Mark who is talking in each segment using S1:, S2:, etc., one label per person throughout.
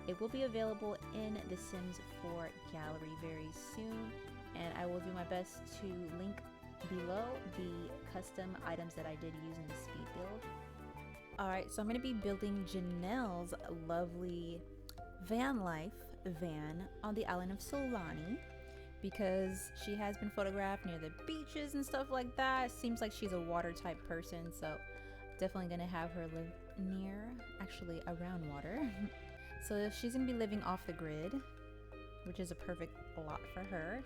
S1: It will be available in The Sims 4 gallery very soon, and I will do my best to link below the custom items that I did use in the speed build. Alright, so I'm going to be building Jennelle's lovely van life van on the island of Solani, because she has been photographed near the beaches and stuff like that. Seems like she's a water type person, so definitely gonna have her live near, actually around water. So she's gonna be living off the grid, which is a perfect lot for her.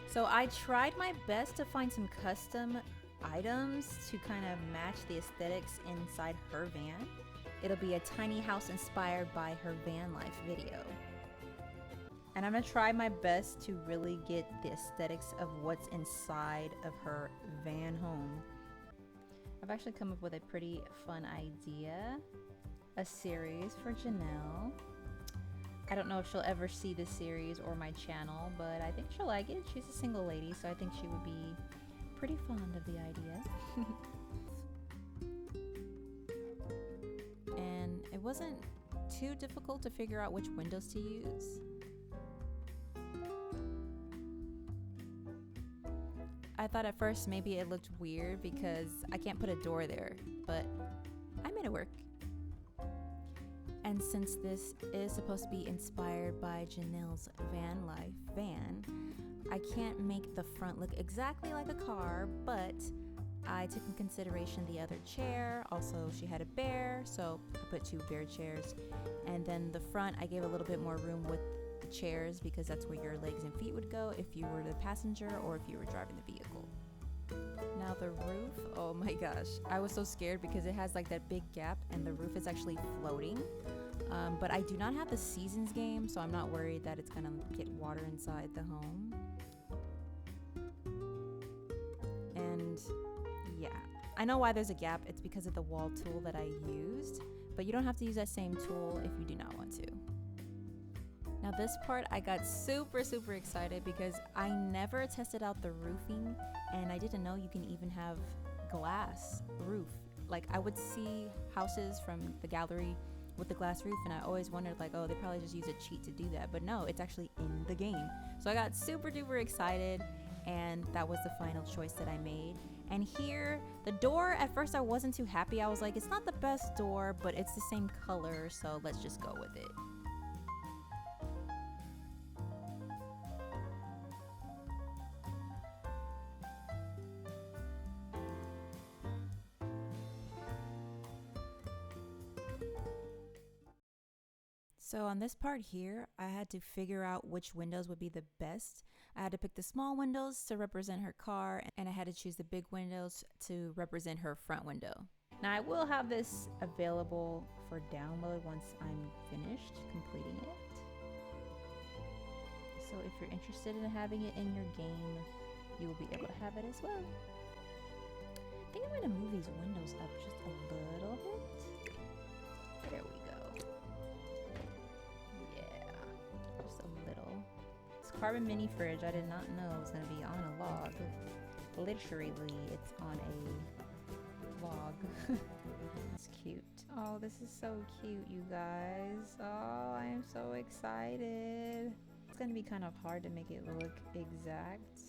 S1: So I tried my best to find some custom items to kind of match the aesthetics inside her van. It'll be a tiny house inspired by her van life video. And I'm gonna try my best to really get the aesthetics of what's inside of her van home. I've actually come up with a pretty fun idea. A series for Jennelle. I don't know if she'll ever see this series or my channel, but I think she'll like it. She's a single lady, so I think she would be pretty fond of the idea. And it wasn't too difficult to figure out which windows to use. I thought at first maybe it looked weird because I can't put a door there, but I made it work. And since this is supposed to be inspired by Jennelle's van life van, I can't make the front look exactly like a car, but I took in consideration the other chair. Also, she had a bear, so I put 2 bear chairs. And then the front, I gave a little bit more room with the chairs because that's where your legs and feet would go if you were the passenger or if you were driving the vehicle. Now the roof, oh my gosh, I was so scared because it has like that big gap and the roof is actually floating. But I do not have the seasons game, so I'm not worried that it's gonna get water inside the home. And yeah, I know why there's a gap. It's because of the wall tool that I used, but you don't have to use that same tool if you do not want to. Now this part I got super excited because I never tested out the roofing, and I didn't know you can even have glass roof. Like, I would see houses from the gallery with the glass roof, and I always wondered like, oh, they probably just use a cheat to do that, but no, it's actually in the game. So I got super duper excited, and that was the final choice that I made. And here, the door, at first I wasn't too happy. I was like, it's not the best door, but it's the same color, so let's just go with it. So on this part here, I had to figure out which windows would be the best. I had to pick the small windows to represent her car, and I had to choose the big windows to represent her front window. Now I will have this available for download once I'm finished completing it. So if you're interested in having it in your game, you will be able to have it as well. I think I'm going to move these windows up just a little bit. There we go. Just a little. This carbon mini fridge, I did not know it was going to be on a log. Literally, it's on a log. It's cute. Oh, this is so cute, you guys. Oh, I am so excited. It's going to be kind of hard to make it look exact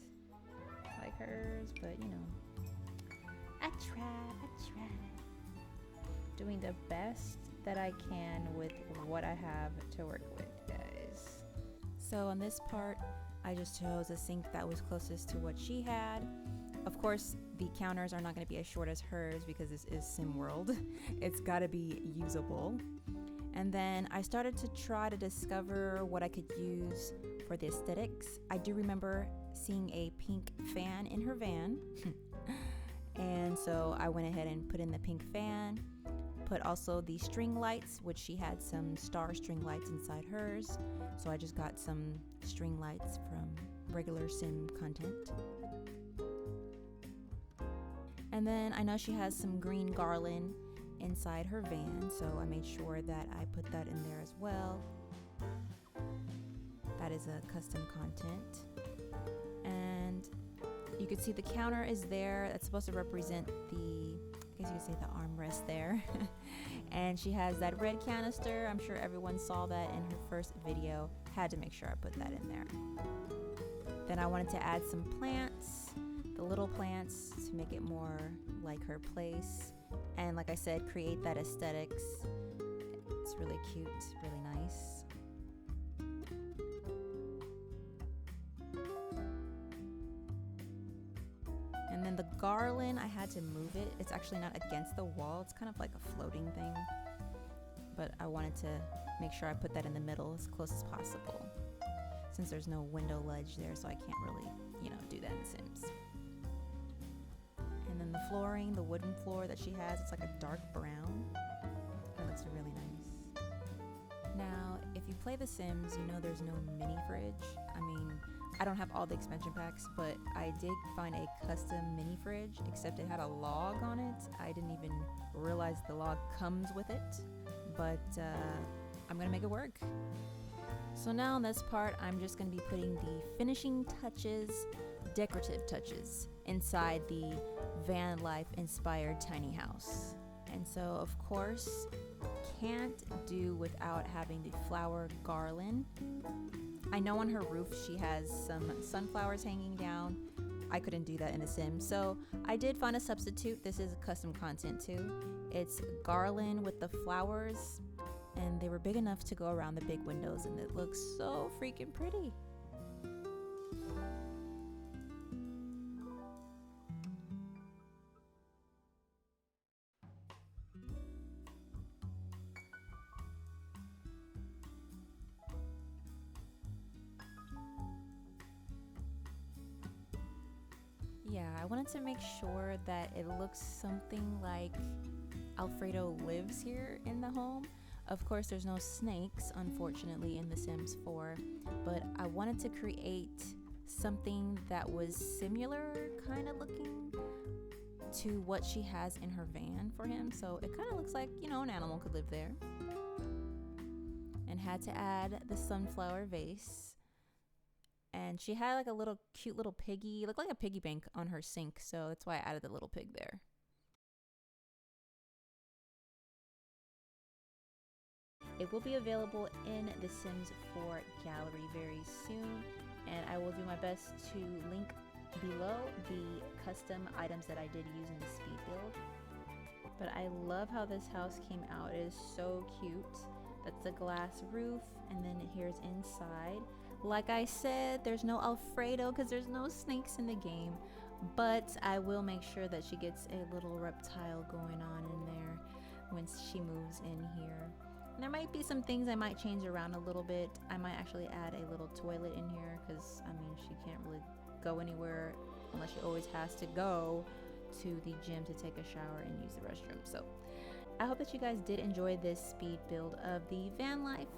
S1: like hers, but you know, I try. Doing the best that I can with what I have to work with, guys. So on this part, I just chose a sink that was closest to what she had. Of course, the counters are not going to be as short as hers because this is SimWorld. It's got to be usable. And then I started to try to discover what I could use for the aesthetics. I do remember seeing a pink fan in her van. And so I went ahead and put in the pink fan. Put also the string lights, which she had some star string lights inside hers. So I just got some string lights from regular Sim content. And then I know she has some green garland inside her van, so I made sure that I put that in there as well. That is a custom content. And you can see the counter is there. That's supposed to represent the, I guess you could say the armrest there. And she has that red canister. I'm sure everyone saw that in her first video. Had to make sure I put that in there. Then I wanted to add some plants, the little plants, to make it more like her place. And like I said, create that aesthetics. It's really cute, really nice. And then the garland, I had to move it. It's actually not against the wall. It's kind of like a floating thing. But I wanted to make sure I put that in the middle as close as possible, since there's no window ledge there, so I can't really, do that in Sims. And then the flooring, the wooden floor that she has, it's like a dark brown. It looks really nice. Now, if you play The Sims, you know there's no mini fridge. I mean, I don't have all the expansion packs, but I did find a custom mini fridge, except it had a log on it. I didn't even realize the log comes with it, but I'm gonna make it work. So now in this part, I'm just gonna be putting the finishing touches, decorative touches, inside the van life inspired tiny house. And so of course, can't do without having the flower garland. I know on her roof she has some sunflowers hanging down. I couldn't do that in The Sims, so I did find a substitute. This is custom content too. It's garland with the flowers, and they were big enough to go around the big windows, and it looks so freaking pretty. Yeah, I wanted to make sure that it looks something like Alfredo lives here in the home. Of course, there's no snakes, unfortunately, in The Sims 4, but I wanted to create something that was similar kind of looking to what she has in her van for him. So it kind of looks like, an animal could live there. And had to add the sunflower vase. And she had like a little cute little piggy, looked like a piggy bank on her sink, so that's why I added the little pig there. It will be available in The Sims 4 gallery very soon, and I will do my best to link below the custom items that I did use in the speed build. But I love how this house came out. It is so cute. That's the glass roof, and then here's inside. Like I said, there's no Alfredo because there's no snakes in the game, but I will make sure that she gets a little reptile going on in there once she moves in here. And there might be some things I might change around a little bit. I might actually add a little toilet in here because, she can't really go anywhere unless she always has to go to the gym to take a shower and use the restroom. So I hope that you guys did enjoy this speed build of the van life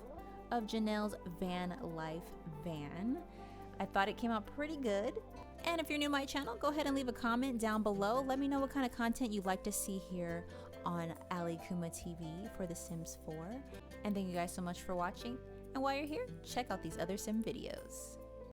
S1: of Jennelle's van life van. I thought it came out pretty good. And if you're new to my channel, go ahead and leave a comment down below. Let me know what kind of content you'd like to see here on allykumaTV for The Sims 4. And thank you guys so much for watching. And while you're here, check out these other Sim videos.